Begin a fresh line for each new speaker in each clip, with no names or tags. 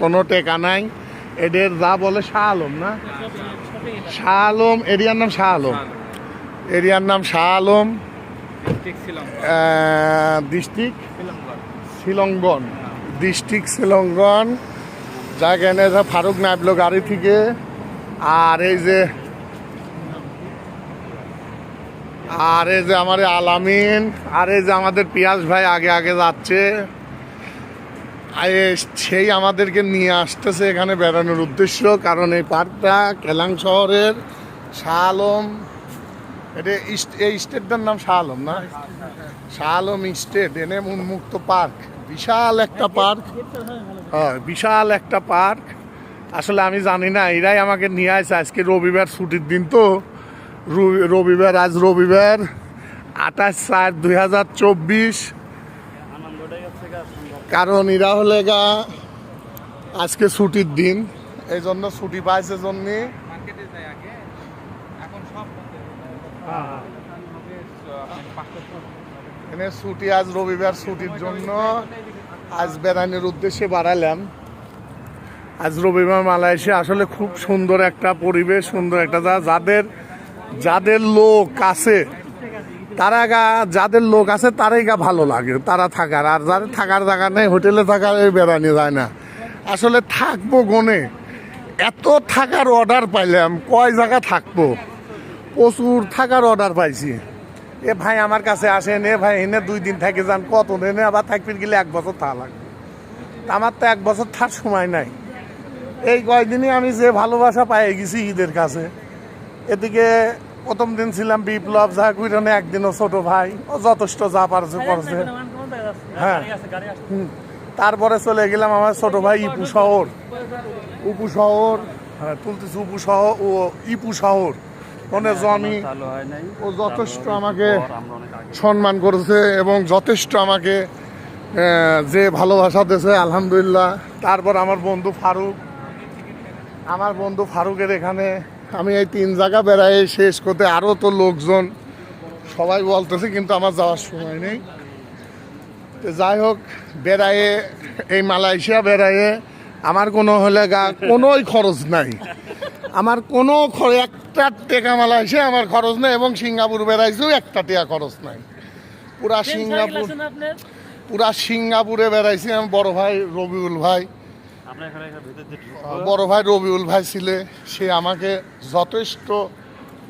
কোনো টেকা নাই। এদের যা বলে শাহ আলম না, শাহ আলম, এরিয়ার নাম শাহ আলম, এরিয়ার নাম শাহ আলম, ডিস্ট্রিক্ট শিলংগন, ডিস্ট্রিক্ট শিলংগন। যেখানে ফারুক নামলো গাড়ি থেকে। আর এই যে আমার আলামিন, আর এই যে আমাদের পিয়াস ভাই আগে আগে যাচ্ছে, সেই আমাদেরকে নিয়ে আসতেছে এখানে বেড়ানোর উদ্দেশ্য। কারণ এই পার্কটা কেলাং শহরের শাহ আলম, এটা এই স্টেটটার নাম শাহ আলম না, শাহ আলম স্টেট, এনে উন্মুক্ত পার্ক, বিশাল একটা পার্ক। হ্যাঁ, বিশাল একটা পার্ক। আসলে আমি জানি না, এরাই আমাকে নিয়ে আসে। আজকে রবিবার, ছুটির দিন তো, রবিবার, আজ রবিবার 28/4/2024। কারণ এরা হলে গা আজকে ছুটির দিন, এই জন্য ছুটি পাইছে জন্যে এনে ছুটি, আজ রবিবার, ছুটির জন্য আজ বেড়ানোর উদ্দেশ্যে বাড়ালাম। আজ রবিবার মালয়েশিয়া আসলে খুব সুন্দর একটা পরিবেশ, সুন্দর একটা যাদের লোক আছে তারা যাদের লোক আছে তারাই ভালো লাগে, তারা থাকার। আর যাদের থাকার জায়গা নেই, হোটেলে থাকার বেড়ানো যায় না। আসলে থাকবো গনে, এত থাকার অর্ডার পাইলাম, কয় জায়গা থাকবো, প্রচুর থাকার অর্ডার পাইছি। এ ভাই আমার কাছে আসেন, এ ভাই এনে 2 দিন থেকে যান, কত এনে আবার থাকতে গেলে 1 বছর থাকা লাগবে। আমার তো 1 বছর থাকার সময় নাই। এই কয়দিনই আমি যে ভালোবাসা পাই গেছি ঈদের কাছে। এদিকে প্রথম দিন ছিলাম বিপ্লব, যা কুইরনে একদিনও ছোট ভাই, ও যথেষ্ট যা পারছে করছে। হ্যাঁ, তারপরে চলে গেলাম আমার ছোট ভাই ইপু শহর, হ্যাঁ তুলতেছি ইপু শহর। মনে জমি ও যথেষ্ট আমাকে সম্মান করেছে এবং যথেষ্ট আমাকে যে ভালোবাসা দিয়েছে, আলহামদুলিল্লাহ। তারপর আমার বন্ধু ফারুকের এখানে আমি এই 3 জায়গা বেড়াই শেষ করতে, আরও তো লোকজন সবাই বলতেছে, কিন্তু আমার যাওয়ার সময় নেই। তো যাই হোক, বেড়াইয়ে এই মালয়েশিয়া বেড়াইয়ে আমার কোনো কোনোই খরচ নাই, আমার কোনো একটা টাকা মালয়েশিয়া আমার খরচ নেই। এবং সিঙ্গাপুর বেড়াইছেও একটা টাকা খরচ নাই। পুরা সিঙ্গাপুরে বেড়াইছি আমি। বড় ভাই রবিউল ভাই ছিলে, সে আমাকে যথেষ্ট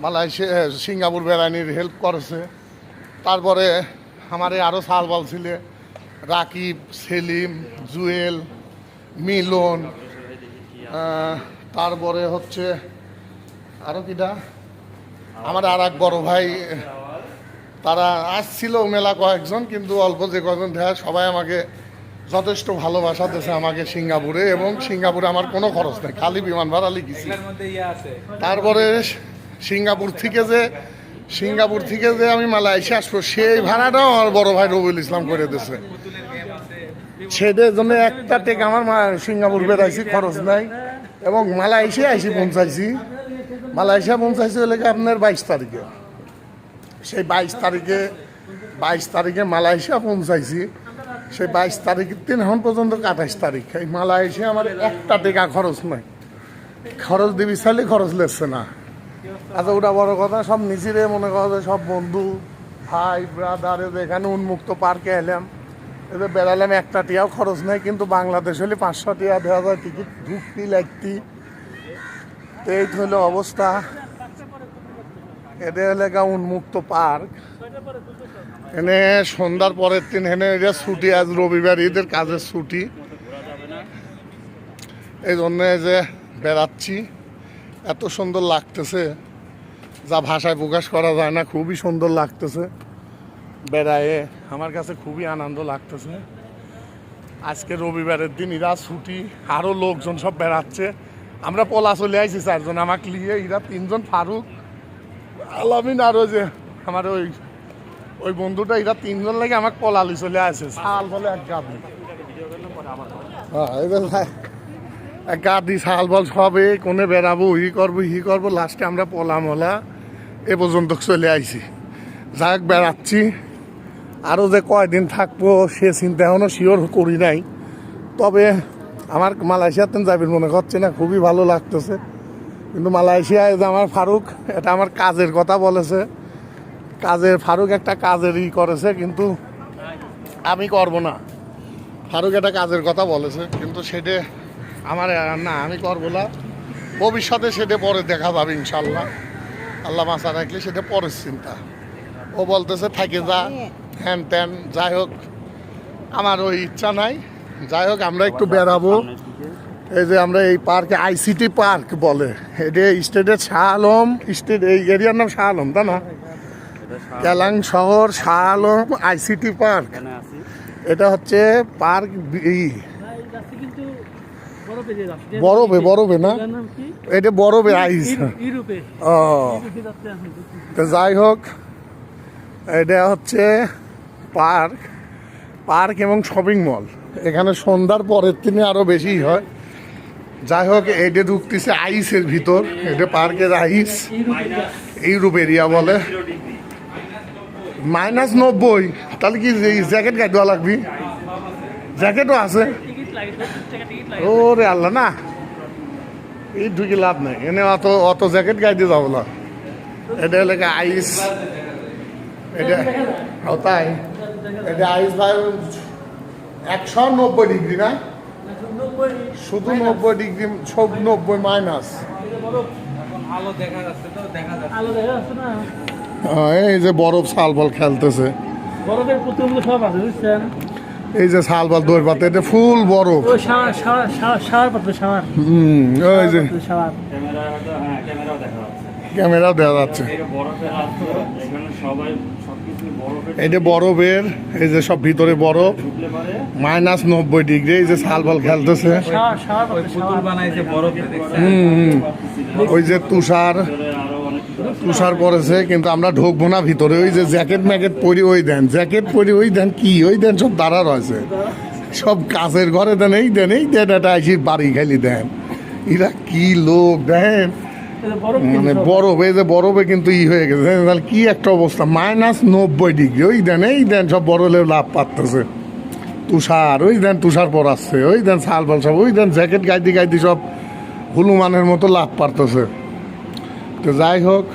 মালয়েশিয়া সিঙ্গাপুর বেড়ানির হেল্প করেছে। তারপরে আমার আরও সালবাল ছিলে, রাকিব, সেলিম, জুয়েল, মিলন, তারপরে হচ্ছে আরও কিটা আমার আর এক বড় ভাই, তারা আসছিল মেলা কয়েকজন, কিন্তু অল্প যে কয়েকজন দেখা, সবাই আমাকে যথেষ্ট ভালোবাসা দিয়েছে আমাকে সিঙ্গাপুরে। এবং সিঙ্গাপুরে আমার কোনো খরচ নেই, খালি বিমান ভাড়া লিখেছি। তারপরে সিঙ্গাপুর থেকে যে আমি মালয়েশিয়া আসবো, সেই ভাড়াটাও আমার বড় ভাই রবিউল ইসলাম করে দিয়েছে। সেদের জন্য একটা টেক আমার সিঙ্গাপুর বেড়াইছি, খরচ নাই। এবং মালয়েশিয়া পৌঁছাইছি হলে আপনার 22 তারিখে। সেই 22 তারিখে মালয়েশিয়া পৌঁছাইছি। সেই 22 তারিখের দিন এখন পর্যন্ত 28 তারিখ। এই মালয়েশিয়া আমার একটা টাকা খরচ নাই, খরচ দিবি চাইলে খরচ লেগছে না। আচ্ছা, ওটা বড় কথা। সব নিজেরে মনে করা যায়, সব বন্ধু ভাই ব্রাদার এখানে উন্মুক্ত পার্কে এলাম, এদের বেড়ালাম, একটা টিয়াও খরচ নেই। কিন্তু বাংলাদেশ হলে 500 টাকা দেওয়া যায় টিকিট, ঢুকতি লাগতি। তো এই হলো অবস্থা। এদের এলাকা উন্মুক্ত পার্ক। এনে সন্ধ্যার পরের দিন এনে ছুটি, আজ রবিবার, ঈদের কাজের ছুটি, এই জন্য যে বেড়াচ্ছি। এত সুন্দর লাগতেছে যা ভাষায় প্রকাশ করা যায় না, খুবই সুন্দর লাগতেছে বেড়ায়ে, আমার কাছে খুবই আনন্দ লাগতেছে। আজকে রবিবারের দিন, এরা ছুটি, আরও লোকজন সব বেড়াচ্ছে। আমরা পলা চলে আইছি 4 জন আমাকে নিয়ে, এরা 3 জন, ফারুক, আলামিন, আর ওই যে আমার ওই বন্ধুটা, এরা 3 জন লাগে আমাকে পলালি চলে আসে। শাল বলে এক গাদি, এক গাদি শাল বল সবে কোনে বেড়াবো, ই করবো, লাস্টে আমরা পলামলা এ পর্যন্ত চলে আইছি। যাক, বেড়াচ্ছি। আরও যে কয়দিন থাকবো সে চিন্তা এখনও শিওর করি নাই। তবে আমার মালয়েশিয়াতে যাবির মনে করছে না, খুবই ভালো লাগতেছে। কিন্তু মালয়েশিয়ায় যে আমার ফারুক, এটা আমার কাজের কথা বলেছে, কাজের ফারুক একটা কাজের করেছে, কিন্তু আমি করব না। ফারুক একটা কাজের কথা বলেছে, কিন্তু সেটা আমার না, আমি করবো না। ভবিষ্যতে সেটা পরে দেখা যাবে ইনশাল্লাহ, আল্লাহ মাসা রাখলে সেটা পরের চিন্তা। ও বলতেছে থাকে যা, হ্যান ত্যান, যাই হোক আমার ওই ইচ্ছা নাই। যাই হোক আমরা একটু বেড়াবো। এই যে আমরা এই পার্কে, আইসিটি পার্ক বলে, এটা স্টেটের শাহ আলম স্টেট, এই এরিয়ার নাম শাহ আলম, তাই না? কেলাং শহর শাহ আলম আইসিটি পার্ক। এটা হচ্ছে পার্ক বরফে না, এটা বরফে আইস। ও তো যাই হোক, এটা হচ্ছে পার্ক এবং শপিং মল। এখানে সন্ধ্যার পরের দিনে আরো বেশি হয়। যাই হোক, এটা ঢুকতেছে আইসের ভিতর, এটা পার্কের আইস, ইউরোপ এরিয়া বলে। -90, তাহলে কি জ্যাকেট গায়ে দেওয়া লাগবি? জ্যাকেটও আছে? ওরে আল্লাহ, না এই ঢুকে লাভ নেই, এনে অত জ্যাকেট গায়ে দিয়ে যাবো না। এটা হলে আইস, এটা তাই, এটা আইস ভাই 190 ডিগ্রি না, শুধু 90 ডিগ্রি, সব 90 মাইনাস। এই যে বরফ সালবল খেলতেছে, এই যে সালবল দৌড় পাতে, এটা ফুল বরফ। ওই যে ক্যামেরাও দেখা যাচ্ছে, এটা বরফের, এই যে সব ভিতরে বরফ, -90 ডিগ্রি। এই যে সালবল খেলতেছে, ওই যে তুষার পড়েছে, কিন্তু আমরা ঢুকবো না ভিতরে। ওই যে জ্যাকেট ম্যাকেট পরি, ওই দেন জ্যাকেট পরি, ওই দেন কি, ওই দেন সব দাঁড়া রয়েছে, সব কাছের ঘরে দেন, এই দেন এটা আইসি বাড়ি খালি দেন। এরা কি লোক দেন, মানে বরফ, এই যে বরফে কিন্তু হয়ে গেছে, তাহলে কি একটা অবস্থা, -90 ডিগ্রি। ওই দেন সব বরফে লাভ পাচ্ছে, তুষার, ওই দেন তুষার পরাচ্ছে, ওই দেন সালবাল সব, ওই দেন জ্যাকেট গাইতে সব হুলুমানের মতো লাভ পারতেছে। তো যাই হোক,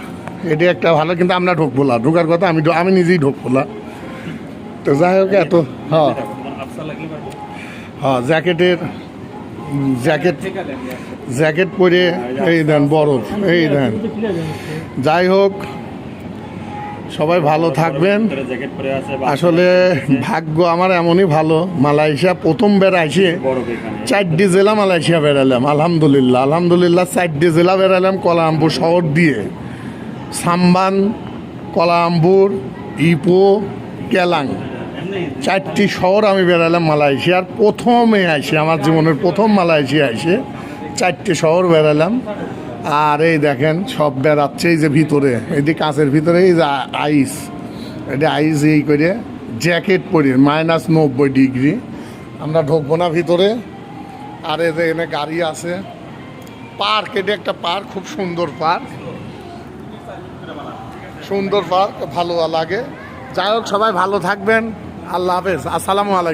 এটি একটা ভালো, কিন্তু আমরা ঢুকবো না, ঢোকার কথা আমি নিজেই ঢুকবো না। তো যাই হোক, এত জ্যাকেট পরে, এই দেন বরফ, এই দেন। যাই হোক, সবাই ভালো থাকবেন। আসলে ভাগ্য আমার এমনই ভালো, মালয়েশিয়া প্রথম বেড়াইছে, 4টি জেলা মালয়েশিয়া বেড়ালাম, আলহামদুলিল্লাহ 4টি জেলা বেড়ালাম, কোয়ালালামপুর শহর দিয়ে, সাম্বান, কোয়ালালামপুর, ইপো, কেলাং, 4টি শহর আমি বেড়ালাম মালয়েশিয়ার। প্রথমে আসে, আমার জীবনের প্রথম মালয়েশিয়া আসে, 4টি শহর বেড়ালাম। আর এই দেখেন সব বেড়াচ্ছে, এই যে ভিতরে, এই যে কাঁচের ভিতরে, এই যে আইস, এটা আইস এই করে জ্যাকেট পরে, -90 ডিগ্রি। আমরা ঢুকবো না ভিতরে। আর এই যে এখানে গাড়ি আছে, পার্ক, এটা একটা পার্ক, খুব সুন্দর পার্ক, ভালো লাগে। যাই হোক, সবাই ভালো থাকবেন, আল্লাহ হাফেজ, আসসালামু আলাইকুম।